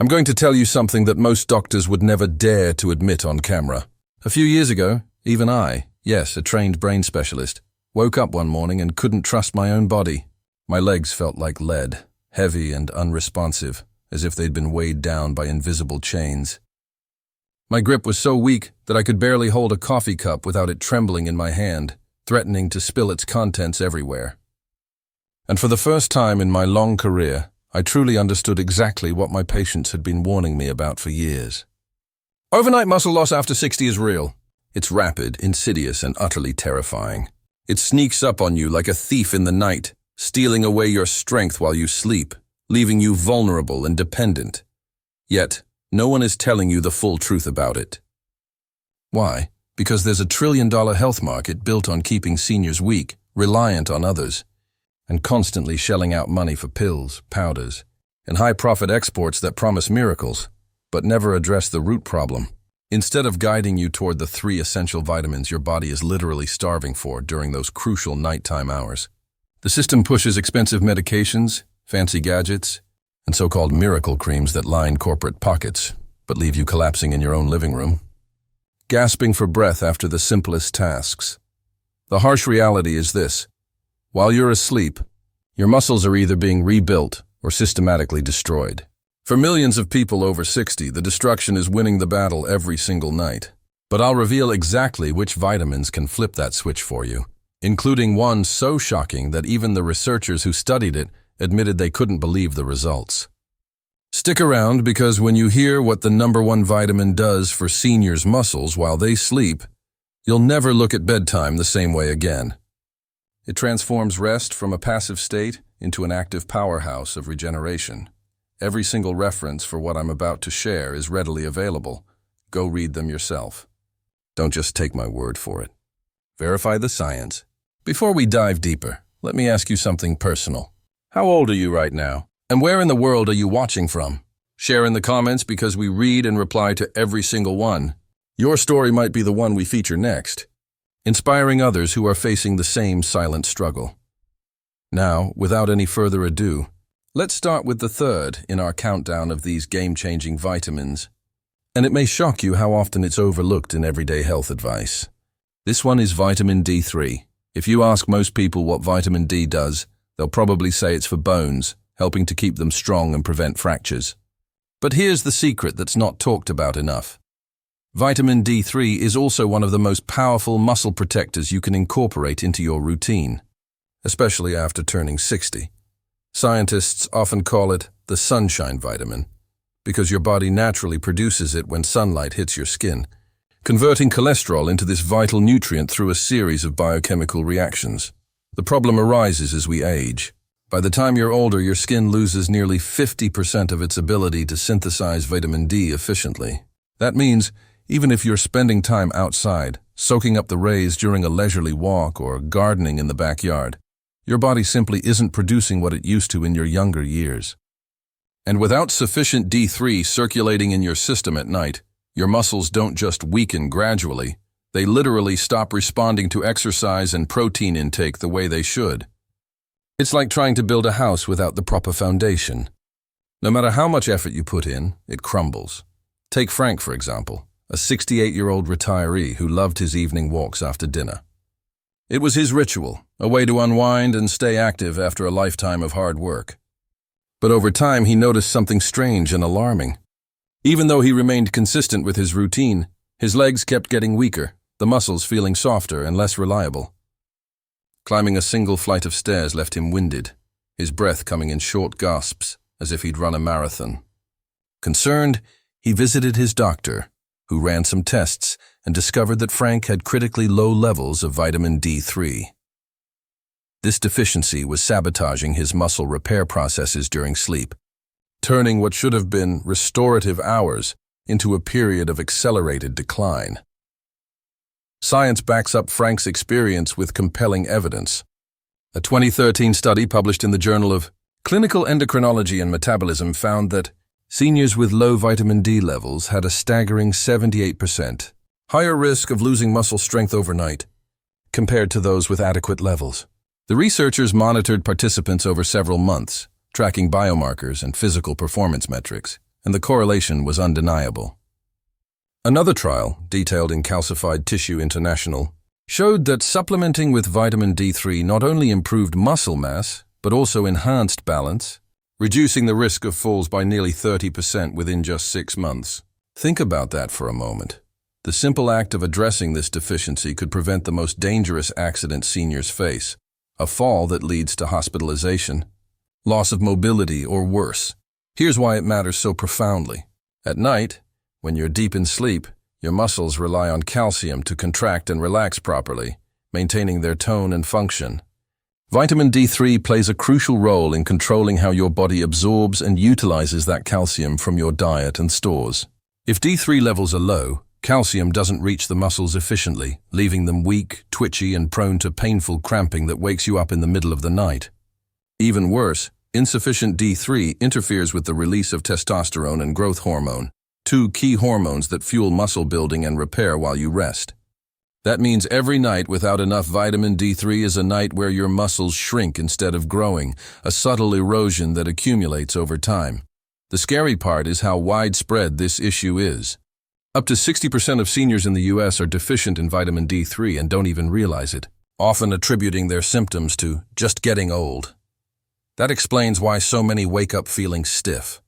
I'm going to tell you something that most doctors would never dare to admit on camera. A few years ago, even I, yes, a trained brain specialist, woke up one morning and couldn't trust my own body. My legs felt like lead, heavy and unresponsive, as if they'd been weighed down by invisible chains. My grip was so weak that I could barely hold a coffee cup without it trembling in my hand, threatening to spill its contents everywhere. And for the first time in my long career, I truly understood exactly what my patients had been warning me about for years. Overnight muscle loss after 60 is real. It's rapid, insidious, and utterly terrifying. It sneaks up on you like a thief in the night, stealing away your strength while you sleep, leaving you vulnerable and dependent. Yet, no one is telling you the full truth about it. Why? Because there's a trillion-dollar health market built on keeping seniors weak, reliant on others, and constantly shelling out money for pills, powders, and high-profit exports that promise miracles, but never address the root problem. Instead of guiding you toward the 3 essential vitamins your body is literally starving for during those crucial nighttime hours, the system pushes expensive medications, fancy gadgets, and so-called miracle creams that line corporate pockets, but leave you collapsing in your own living room, gasping for breath after the simplest tasks. The harsh reality is this: while you're asleep, your muscles are either being rebuilt or systematically destroyed. For millions of people over 60, the destruction is winning the battle every single night. But I'll reveal exactly which vitamins can flip that switch for you, including one so shocking that even the researchers who studied it admitted they couldn't believe the results. Stick around, because when you hear what the #1 vitamin does for seniors' muscles while they sleep, you'll never look at bedtime the same way again. It transforms rest from a passive state into an active powerhouse of regeneration. Every single reference for what I'm about to share is readily available. Go read them yourself. Don't just take my word for it. Verify the science. Before we dive deeper, let me ask you something personal. How old are you right now? And where in the world are you watching from? Share in the comments, because we read and reply to every single one. Your story might be the one we feature next, inspiring others who are facing the same silent struggle. Now, without any further ado, let's start with the third in our countdown of these game-changing vitamins. And it may shock you how often it's overlooked in everyday health advice. This one is vitamin D3. If you ask most people what vitamin D does, they'll probably say it's for bones, helping to keep them strong and prevent fractures. But here's the secret that's not talked about enough. Vitamin D3 is also one of the most powerful muscle protectors you can incorporate into your routine, especially after turning 60. Scientists often call it the sunshine vitamin, because your body naturally produces it when sunlight hits your skin, converting cholesterol into this vital nutrient through a series of biochemical reactions. The problem arises as we age. By the time you're older, your skin loses nearly 50% of its ability to synthesize vitamin D efficiently. That means, even if you're spending time outside, soaking up the rays during a leisurely walk or gardening in the backyard, your body simply isn't producing what it used to in your younger years. And without sufficient D3 circulating in your system at night, your muscles don't just weaken gradually, they literally stop responding to exercise and protein intake the way they should. It's like trying to build a house without the proper foundation. No matter how much effort you put in, it crumbles. Take Frank, for example, a 68-year-old retiree who loved his evening walks after dinner. It was his ritual, a way to unwind and stay active after a lifetime of hard work. But over time, he noticed something strange and alarming. Even though he remained consistent with his routine, his legs kept getting weaker, the muscles feeling softer and less reliable. Climbing a single flight of stairs left him winded, his breath coming in short gasps, as if he'd run a marathon. Concerned, he visited his doctor, who ran some tests and discovered that Frank had critically low levels of vitamin D3. This deficiency was sabotaging his muscle repair processes during sleep, turning what should have been restorative hours into a period of accelerated decline. Science backs up Frank's experience with compelling evidence. A 2013 study published in the Journal of Clinical Endocrinology and Metabolism found that seniors with low vitamin D levels had a staggering 78% higher risk of losing muscle strength overnight compared to those with adequate levels. The researchers monitored participants over several months, tracking biomarkers and physical performance metrics. and the correlation was undeniable. Another trial, detailed in Calcified Tissue International, showed that supplementing with vitamin D3 not only improved muscle mass, but also enhanced balance, reducing the risk of falls by nearly 30% within just 6 months. Think about that for a moment. The simple act of addressing this deficiency could prevent the most dangerous accident seniors face, a fall that leads to hospitalization, loss of mobility, or worse. Here's why it matters so profoundly. At night, when you're deep in sleep, your muscles rely on calcium to contract and relax properly, maintaining their tone and function. Vitamin D3 plays a crucial role in controlling how your body absorbs and utilizes that calcium from your diet and stores. If D3 levels are low, calcium doesn't reach the muscles efficiently, leaving them weak, twitchy, and prone to painful cramping that wakes you up in the middle of the night. Even worse, insufficient D3 interferes with the release of testosterone and growth hormone, two key hormones that fuel muscle building and repair while you rest. That means every night without enough vitamin D3 is a night where your muscles shrink instead of growing, a subtle erosion that accumulates over time. The scary part is how widespread this issue is. Up to 60% of seniors in the US are deficient in vitamin D3 and don't even realize it, often attributing their symptoms to just getting old. That explains why so many wake up feeling stiff,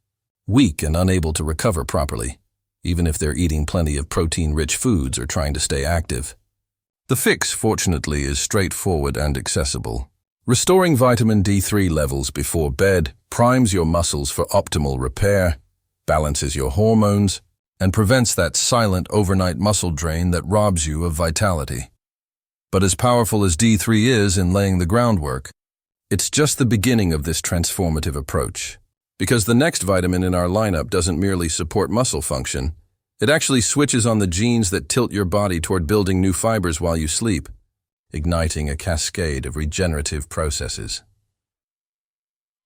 weak, and unable to recover properly, even if they're eating plenty of protein-rich foods or trying to stay active. The fix, fortunately, is straightforward and accessible. Restoring vitamin D3 levels before bed primes your muscles for optimal repair, balances your hormones, and prevents that silent overnight muscle drain that robs you of vitality. But as powerful as D3 is in laying the groundwork, it's just the beginning of this transformative approach. Because the next vitamin in our lineup doesn't merely support muscle function, it actually switches on the genes that tilt your body toward building new fibers while you sleep, igniting a cascade of regenerative processes.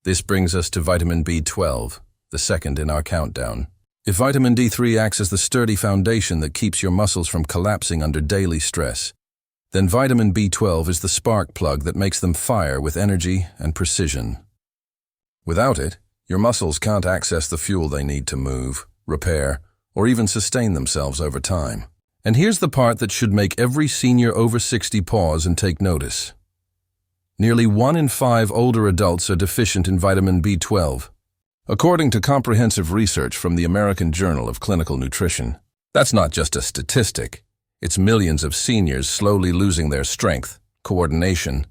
This brings us to vitamin B12, the second in our countdown. If vitamin D3 acts as the sturdy foundation that keeps your muscles from collapsing under daily stress, then vitamin B12 is the spark plug that makes them fire with energy and precision. Without it, your muscles can't access the fuel they need to move, repair, or even sustain themselves over time. And here's the part that should make every senior over 60 pause and take notice. Nearly 1 in 5 older adults are deficient in vitamin B12. According to comprehensive research from the American Journal of Clinical Nutrition, that's not just a statistic. It's millions of seniors slowly losing their strength, coordination,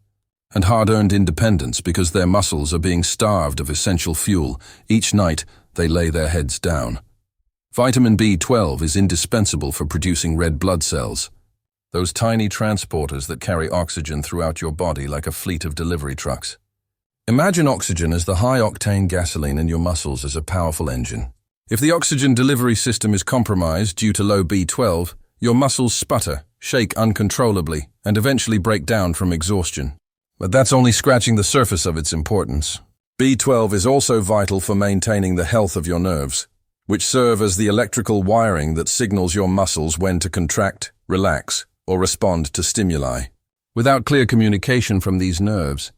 and hard-earned independence because their muscles are being starved of essential fuel each night they lay their heads down. Vitamin B12 is indispensable for producing red blood cells, those tiny transporters that carry oxygen throughout your body like a fleet of delivery trucks. Imagine oxygen as the high-octane gasoline and your muscles as a powerful engine. If the oxygen delivery system is compromised due to low B12, your muscles sputter, shake uncontrollably, and eventually break down from exhaustion. But that's only scratching the surface of its importance. B12 is also vital for maintaining the health of your nerves, which serve as the electrical wiring that signals your muscles when to contract, relax, or respond to stimuli. Without clear communication from these nerves,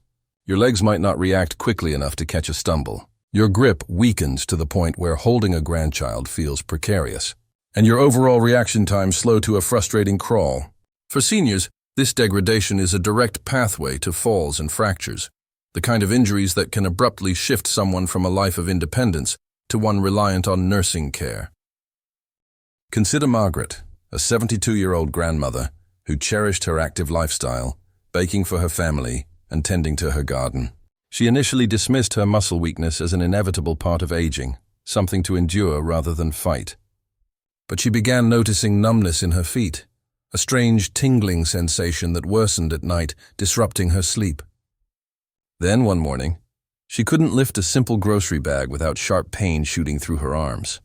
your legs might not react quickly enough to catch a stumble. Your grip weakens to the point where holding a grandchild feels precarious, and your overall reaction time slow to a frustrating crawl. For seniors, this degradation is a direct pathway to falls and fractures, the kind of injuries that can abruptly shift someone from a life of independence to one reliant on nursing care. Consider Margaret, a 72-year-old grandmother who cherished her active lifestyle, baking for her family and tending to her garden. She initially dismissed her muscle weakness as an inevitable part of aging, something to endure rather than fight. But she began noticing numbness in her feet, a strange tingling sensation that worsened at night, disrupting her sleep. Then one morning, she couldn't lift a simple grocery bag without sharp pain shooting through her arms.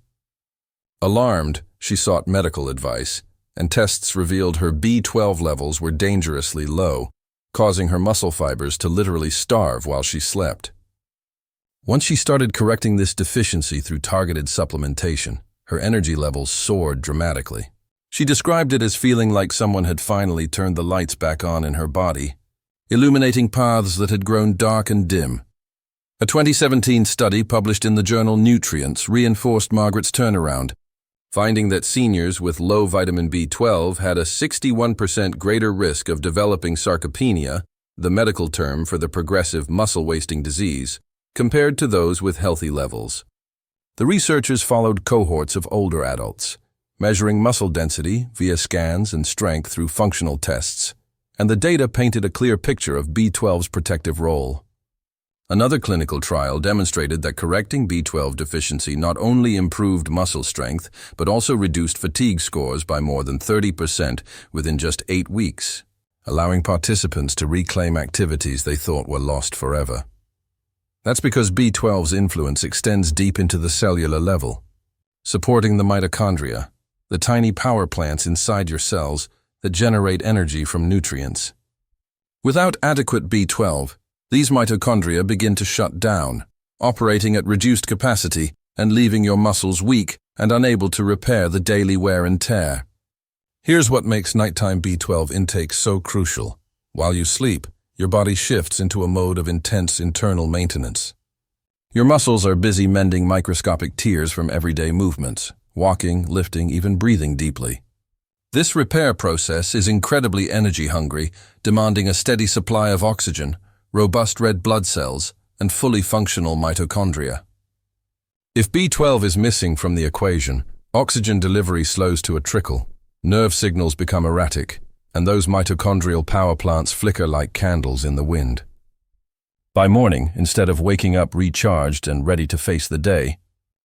Alarmed, she sought medical advice, and tests revealed her B12 levels were dangerously low, causing her muscle fibers to literally starve while she slept. Once she started correcting this deficiency through targeted supplementation, her energy levels soared dramatically. She described it as feeling like someone had finally turned the lights back on in her body, illuminating paths that had grown dark and dim. A 2017 study published in the journal Nutrients reinforced Margaret's turnaround, finding that seniors with low vitamin B12 had a 61% greater risk of developing sarcopenia, the medical term for the progressive muscle-wasting disease, compared to those with healthy levels. The researchers followed cohorts of older adults, measuring muscle density via scans and strength through functional tests, and the data painted a clear picture of B12's protective role. Another clinical trial demonstrated that correcting B12 deficiency not only improved muscle strength, but also reduced fatigue scores by more than 30% within just 8 weeks, allowing participants to reclaim activities they thought were lost forever. That's because B12's influence extends deep into the cellular level, supporting the mitochondria, the tiny power plants inside your cells that generate energy from nutrients. Without adequate B12, these mitochondria begin to shut down, operating at reduced capacity and leaving your muscles weak and unable to repair the daily wear and tear. Here's what makes nighttime B12 intake so crucial. While you sleep, your body shifts into a mode of intense internal maintenance. Your muscles are busy mending microscopic tears from everyday movements, walking, lifting, even breathing deeply. This repair process is incredibly energy-hungry, demanding a steady supply of oxygen, robust red blood cells, and fully functional mitochondria. If B12 is missing from the equation, oxygen delivery slows to a trickle, nerve signals become erratic, and those mitochondrial power plants flicker like candles in the wind. By morning, instead of waking up recharged and ready to face the day,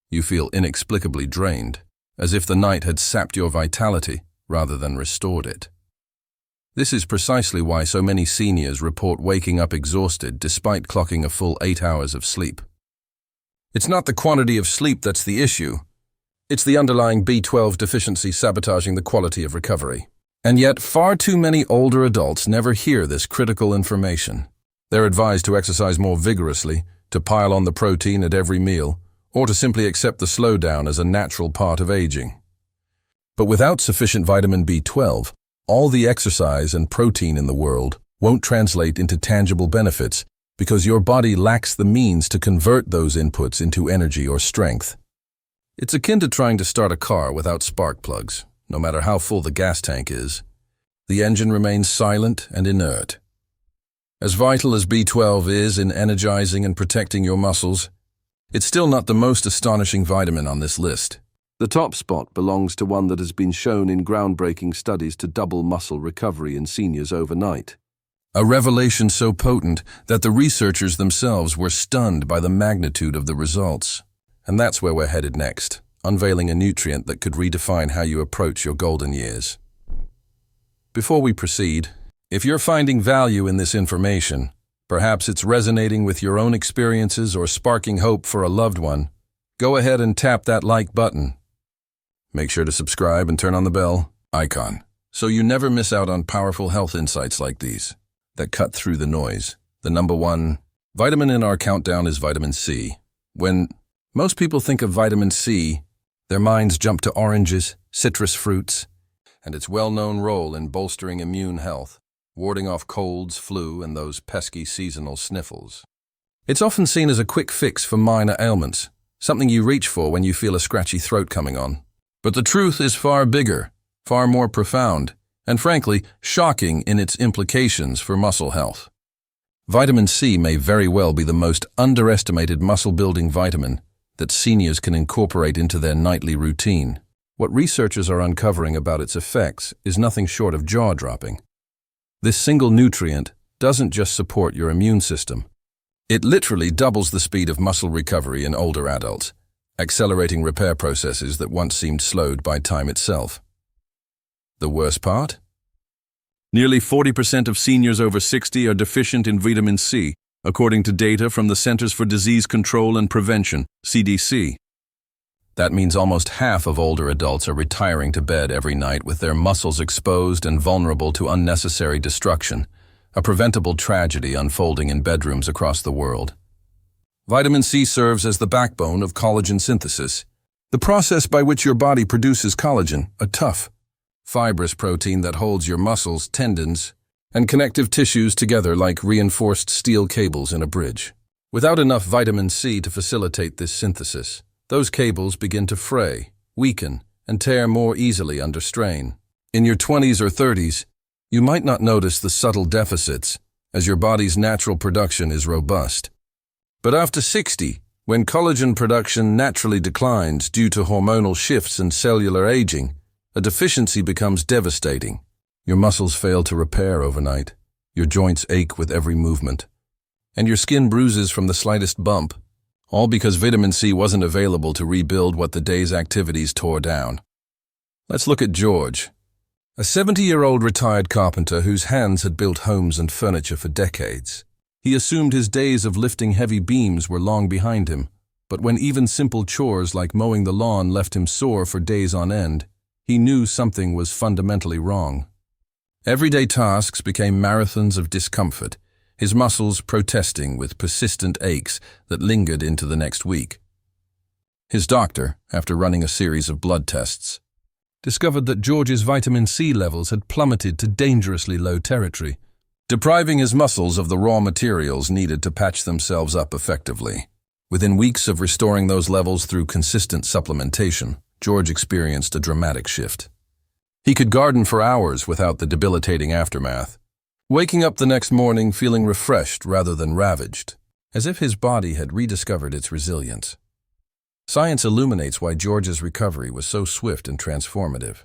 you feel inexplicably drained, as if the night had sapped your vitality rather than restored it. This is precisely why so many seniors report waking up exhausted despite clocking a full 8 hours of sleep. It's not the quantity of sleep that's the issue. It's the underlying B12 deficiency sabotaging the quality of recovery. And yet, far too many older adults never hear this critical information. They're advised to exercise more vigorously, to pile on the protein at every meal, or to simply accept the slowdown as a natural part of aging. But without sufficient vitamin B12, all the exercise and protein in the world won't translate into tangible benefits because your body lacks the means to convert those inputs into energy or strength. It's akin to trying to start a car without spark plugs. No matter how full the gas tank is, the engine remains silent and inert. As vital as B12 is in energizing and protecting your muscles, it's still not the most astonishing vitamin on this list. The top spot belongs to one that has been shown in groundbreaking studies to double muscle recovery in seniors overnight. A revelation so potent that the researchers themselves were stunned by the magnitude of the results. And that's where we're headed next, unveiling a nutrient that could redefine how you approach your golden years. Before we proceed, if you're finding value in this information, perhaps it's resonating with your own experiences or sparking hope for a loved one, go ahead and tap that like button. Make sure to subscribe and turn on the bell icon so you never miss out on powerful health insights like these that cut through the noise. The number 1 vitamin in our countdown is vitamin C. When most people think of vitamin C, their minds jump to oranges, citrus fruits, and its well-known role in bolstering immune health, warding off colds, flu, and those pesky seasonal sniffles. It's often seen as a quick fix for minor ailments, something you reach for when you feel a scratchy throat coming on. But the truth is far bigger, far more profound, and frankly, shocking in its implications for muscle health. Vitamin C may very well be the most underestimated muscle-building vitamin that seniors can incorporate into their nightly routine. What researchers are uncovering about its effects is nothing short of jaw-dropping. This single nutrient doesn't just support your immune system. It literally doubles the speed of muscle recovery in older adults, accelerating repair processes that once seemed slowed by time itself. The worst part? Nearly 40% of seniors over 60 are deficient in vitamin C, according to data from the Centers for Disease Control and Prevention, CDC. That means almost half of older adults are retiring to bed every night with their muscles exposed and vulnerable to unnecessary destruction, a preventable tragedy unfolding in bedrooms across the world. Vitamin C serves as the backbone of collagen synthesis, the process by which your body produces collagen, a tough, fibrous protein that holds your muscles, tendons, and connective tissues together like reinforced steel cables in a bridge. Without enough vitamin C to facilitate this synthesis, those cables begin to fray, weaken, and tear more easily under strain. In your 20s or 30s, you might not notice the subtle deficits, as your body's natural production is robust. But after 60, when collagen production naturally declines due to hormonal shifts and cellular aging, a deficiency becomes devastating. Your muscles fail to repair overnight, your joints ache with every movement, and your skin bruises from the slightest bump, all because vitamin C wasn't available to rebuild what the day's activities tore down. Let's look at George, a 70-year-old retired carpenter whose hands had built homes and furniture for decades. He assumed his days of lifting heavy beams were long behind him, but when even simple chores like mowing the lawn left him sore for days on end, he knew something was fundamentally wrong. Everyday tasks became marathons of discomfort, his muscles protesting with persistent aches that lingered into the next week. His doctor, after running a series of blood tests, discovered that George's vitamin C levels had plummeted to dangerously low territory, depriving his muscles of the raw materials needed to patch themselves up effectively. Within weeks of restoring those levels through consistent supplementation, George experienced a dramatic shift. He could garden for hours without the debilitating aftermath, waking up the next morning feeling refreshed rather than ravaged, as if his body had rediscovered its resilience. Science illuminates why George's recovery was so swift and transformative.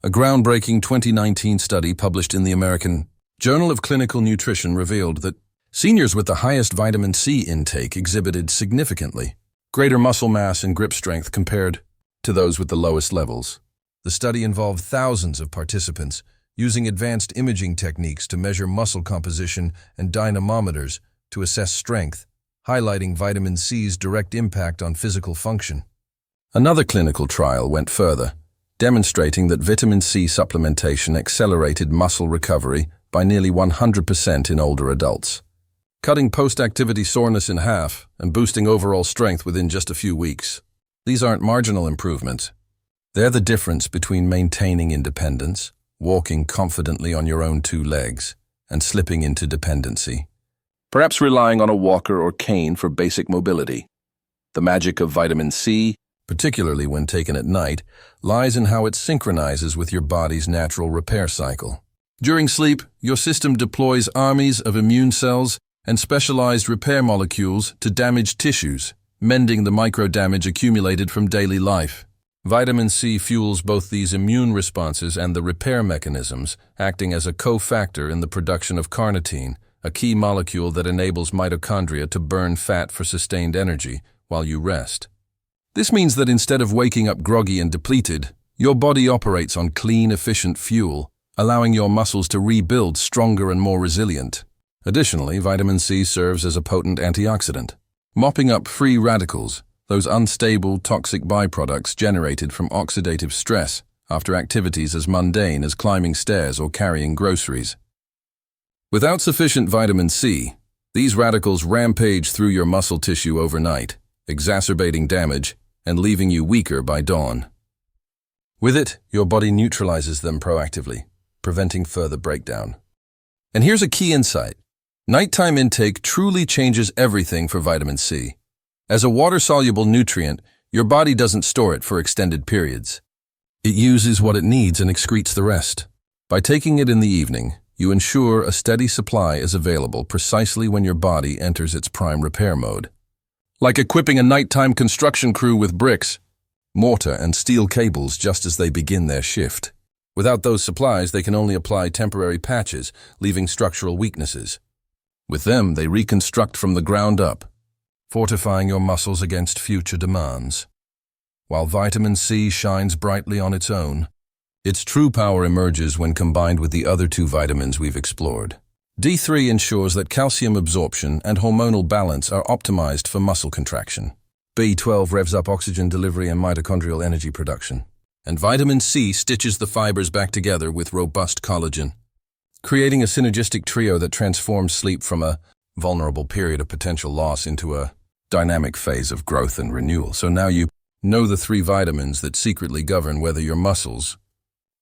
A groundbreaking 2019 study published in the American Journal of Clinical Nutrition revealed that seniors with the highest vitamin C intake exhibited significantly greater muscle mass and grip strength compared to those with the lowest levels. The study involved thousands of participants using advanced imaging techniques to measure muscle composition and dynamometers to assess strength, highlighting vitamin C's direct impact on physical function. Another clinical trial went further, demonstrating that vitamin C supplementation accelerated muscle recovery by nearly 100% in older adults, cutting post-activity soreness in half and boosting overall strength within just a few weeks. These aren't marginal improvements. They're the difference between maintaining independence, walking confidently on your own two legs, and slipping into dependency, perhaps relying on a walker or cane for basic mobility. The magic of vitamin C, particularly when taken at night, lies in how it synchronizes with your body's natural repair cycle. During sleep, your system deploys armies of immune cells and specialized repair molecules to damaged tissues, mending the micro-damage accumulated from daily life. Vitamin C fuels both these immune responses and the repair mechanisms, acting as a cofactor in the production of carnitine, a key molecule that enables mitochondria to burn fat for sustained energy while you rest. This means that instead of waking up groggy and depleted, your body operates on clean, efficient fuel, allowing your muscles to rebuild stronger and more resilient. Additionally, vitamin C serves as a potent antioxidant, mopping up free radicals, those unstable, toxic byproducts generated from oxidative stress after activities as mundane as climbing stairs or carrying groceries. Without sufficient vitamin C, these radicals rampage through your muscle tissue overnight, exacerbating damage and leaving you weaker by dawn. With it, your body neutralizes them proactively, preventing further breakdown. And here's a key insight. Nighttime intake truly changes everything for vitamin C. As a water-soluble nutrient, your body doesn't store it for extended periods. It uses what it needs and excretes the rest. By taking it in the evening, you ensure a steady supply is available precisely when your body enters its prime repair mode. Like equipping a nighttime construction crew with bricks, mortar, and steel cables just as they begin their shift. Without those supplies, they can only apply temporary patches, leaving structural weaknesses. With them, they reconstruct from the ground up, fortifying your muscles against future demands. While vitamin C shines brightly on its own, its true power emerges when combined with the other two vitamins we've explored. D3 ensures that calcium absorption and hormonal balance are optimized for muscle contraction. B12 revs up oxygen delivery and mitochondrial energy production. And vitamin C stitches the fibers back together with robust collagen, creating a synergistic trio that transforms sleep from a vulnerable period of potential loss into a dynamic phase of growth and renewal. So now you know the three vitamins that secretly govern whether your muscles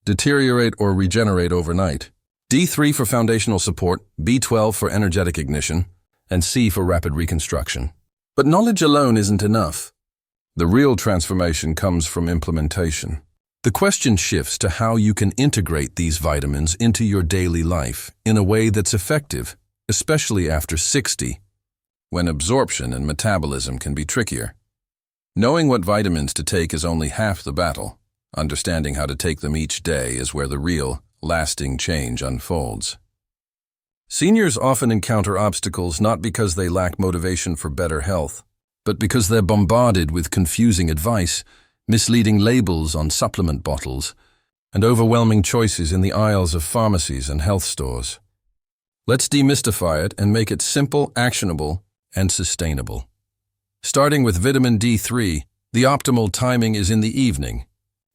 deteriorate or regenerate overnight. D3 for foundational support, B12 for energetic ignition, and C for rapid reconstruction. But knowledge alone isn't enough. The real transformation comes from implementation. The question shifts to how you can integrate these vitamins into your daily life in a way that's effective, especially after 60, when absorption and metabolism can be trickier. Knowing what vitamins to take is only half the battle. Understanding how to take them each day is where the real, lasting change unfolds. Seniors often encounter obstacles not because they lack motivation for better health, but because they're bombarded with confusing advice, misleading labels on supplement bottles, and overwhelming choices in the aisles of pharmacies and health stores. Let's demystify it and make it simple, actionable, and sustainable. Starting with vitamin D3, the optimal timing is in the evening,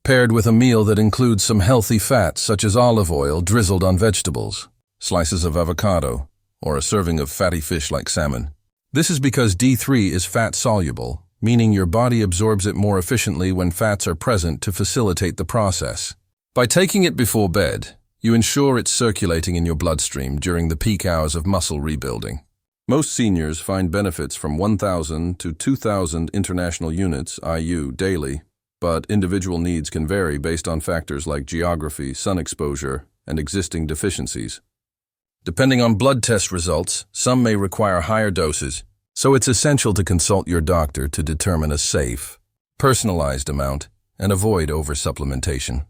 paired with a meal that includes some healthy fats such as olive oil drizzled on vegetables, slices of avocado, or a serving of fatty fish like salmon. This is because D3 is fat-soluble, meaning your body absorbs it more efficiently when fats are present to facilitate the process. By taking it before bed, you ensure it's circulating in your bloodstream during the peak hours of muscle rebuilding. Most seniors find benefits from 1,000 to 2,000 international units IU daily, but individual needs can vary based on factors like geography, sun exposure, and existing deficiencies. Depending on blood test results, some may require higher doses, so it's essential to consult your doctor to determine a safe, personalized amount and avoid oversupplementation.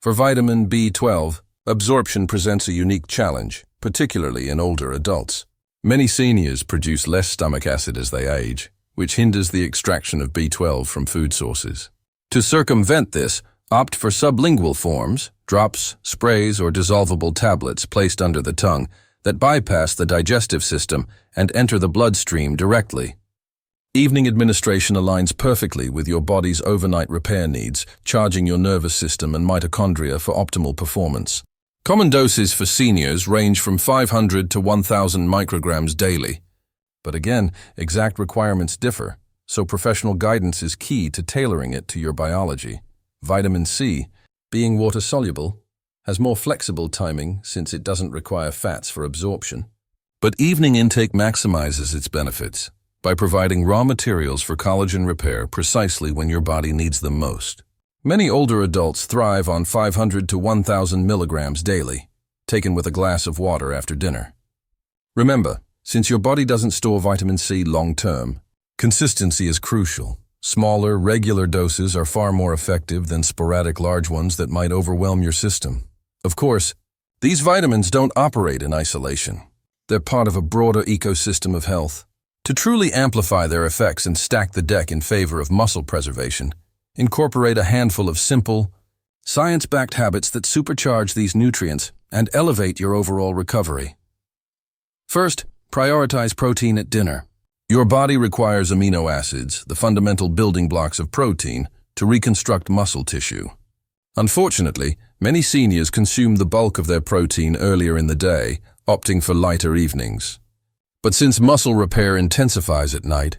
For vitamin B12, absorption presents a unique challenge, particularly in older adults. Many seniors produce less stomach acid as they age, which hinders the extraction of B12 from food sources. To circumvent this, opt for sublingual forms, drops, sprays, or dissolvable tablets placed under the tongue that bypass the digestive system and enter the bloodstream directly. Evening administration aligns perfectly with your body's overnight repair needs, charging your nervous system and mitochondria for optimal performance. Common doses for seniors range from 500 to 1,000 micrograms daily. But again, exact requirements differ, so professional guidance is key to tailoring it to your biology. Vitamin C, being water-soluble, has more flexible timing since it doesn't require fats for absorption. But evening intake maximizes its benefits by providing raw materials for collagen repair precisely when your body needs them most. Many older adults thrive on 500 to 1,000 milligrams daily, taken with a glass of water after dinner. Remember, since your body doesn't store vitamin C long-term, consistency is crucial. Smaller, regular doses are far more effective than sporadic large ones that might overwhelm your system. Of course, these vitamins don't operate in isolation. They're part of a broader ecosystem of health. To truly amplify their effects and stack the deck in favor of muscle preservation, incorporate a handful of simple, science-backed habits that supercharge these nutrients and elevate your overall recovery. First, prioritize protein at dinner. Your body requires amino acids, the fundamental building blocks of protein, to reconstruct muscle tissue. Unfortunately, many seniors consume the bulk of their protein earlier in the day, opting for lighter evenings. But since muscle repair intensifies at night,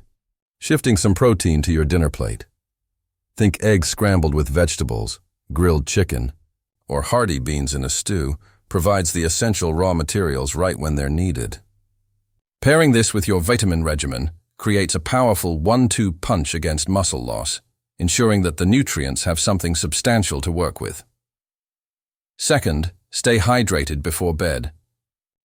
shifting some protein to your dinner plate. Think eggs scrambled with vegetables, grilled chicken, or hearty beans in a stew provides the essential raw materials right when they're needed. Pairing this with your vitamin regimen creates a powerful 1-2 punch against muscle loss, ensuring that the nutrients have something substantial to work with. Second, stay hydrated before bed.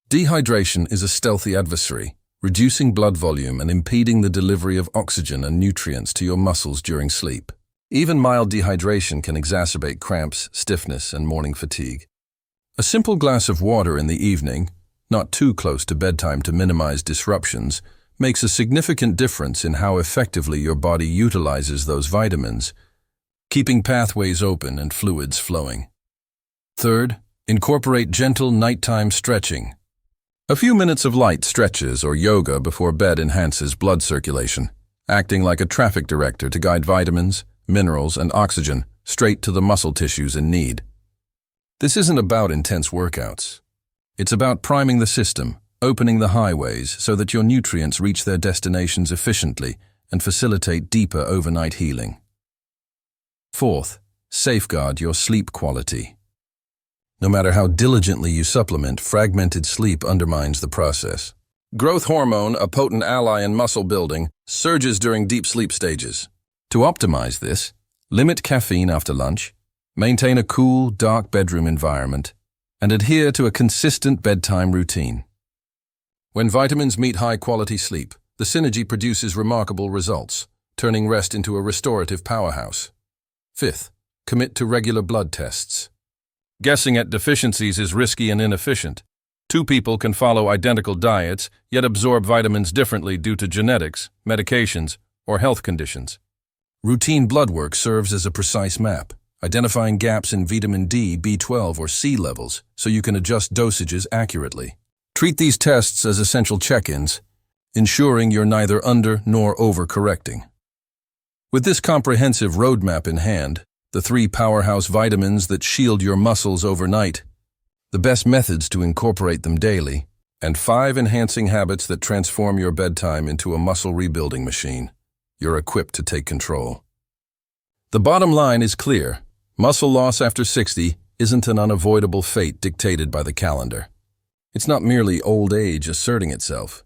Dehydration is a stealthy adversary, reducing blood volume and impeding the delivery of oxygen and nutrients to your muscles during sleep. Even mild dehydration can exacerbate cramps, stiffness, and morning fatigue. A simple glass of water in the evening, not too close to bedtime to minimize disruptions, makes a significant difference in how effectively your body utilizes those vitamins, keeping pathways open and fluids flowing. Third, incorporate gentle nighttime stretching. A few minutes of light stretches or yoga before bed enhances blood circulation, acting like a traffic director to guide vitamins, minerals, and oxygen straight to the muscle tissues in need. This isn't about intense workouts. It's about priming the system, opening the highways so that your nutrients reach their destinations efficiently and facilitate deeper overnight healing. Fourth, safeguard your sleep quality. No matter how diligently you supplement, fragmented sleep undermines the process. Growth hormone, a potent ally in muscle building, surges during deep sleep stages. To optimize this, limit caffeine after lunch, maintain a cool, dark bedroom environment, and adhere to a consistent bedtime routine. When vitamins meet high-quality sleep, the synergy produces remarkable results, turning rest into a restorative powerhouse. Fifth, commit to regular blood tests. Guessing at deficiencies is risky and inefficient. Two people can follow identical diets, yet absorb vitamins differently due to genetics, medications, or health conditions. Routine blood work serves as a precise map, identifying gaps in vitamin D, B12, or C levels so you can adjust dosages accurately. Treat these tests as essential check-ins, ensuring you're neither under nor over-correcting. With this comprehensive roadmap in hand, the 3 powerhouse vitamins that shield your muscles overnight, the best methods to incorporate them daily, and 5 enhancing habits that transform your bedtime into a muscle rebuilding machine, you're equipped to take control. The bottom line is clear. Muscle loss after 60 isn't an unavoidable fate dictated by the calendar. It's not merely old age asserting itself.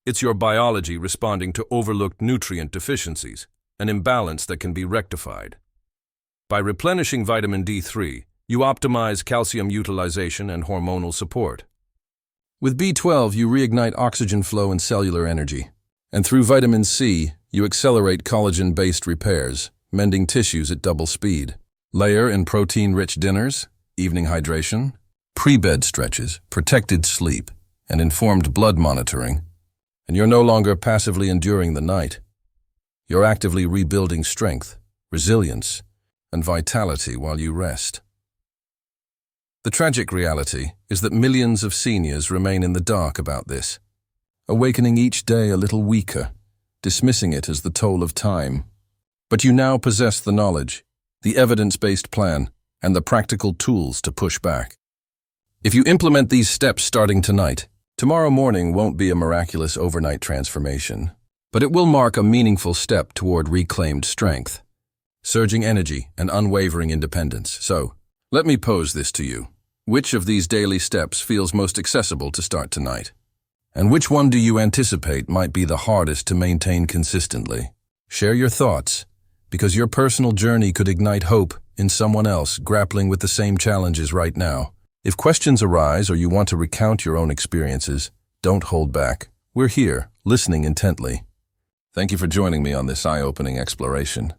It's your biology responding to overlooked nutrient deficiencies, an imbalance that can be rectified. By replenishing vitamin D3, you optimize calcium utilization and hormonal support. With B12, you reignite oxygen flow and cellular energy. And through vitamin C, you accelerate collagen-based repairs, mending tissues at double speed. Layer in protein-rich dinners, evening hydration, pre-bed stretches, protected sleep, and informed blood monitoring, and you're no longer passively enduring the night. You're actively rebuilding strength, resilience, and vitality while you rest. The tragic reality is that millions of seniors remain in the dark about this, awakening each day a little weaker, dismissing it as the toll of time. But you now possess the knowledge, the evidence-based plan, and the practical tools to push back. If you implement these steps starting tonight, tomorrow morning won't be a miraculous overnight transformation, but it will mark a meaningful step toward reclaimed strength, surging energy, and unwavering independence. So, let me pose this to you. Which of these daily steps feels most accessible to start tonight? And which one do you anticipate might be the hardest to maintain consistently? Share your thoughts, because your personal journey could ignite hope in someone else grappling with the same challenges right now. If questions arise or you want to recount your own experiences, don't hold back. We're here, listening intently. Thank you for joining me on this eye-opening exploration.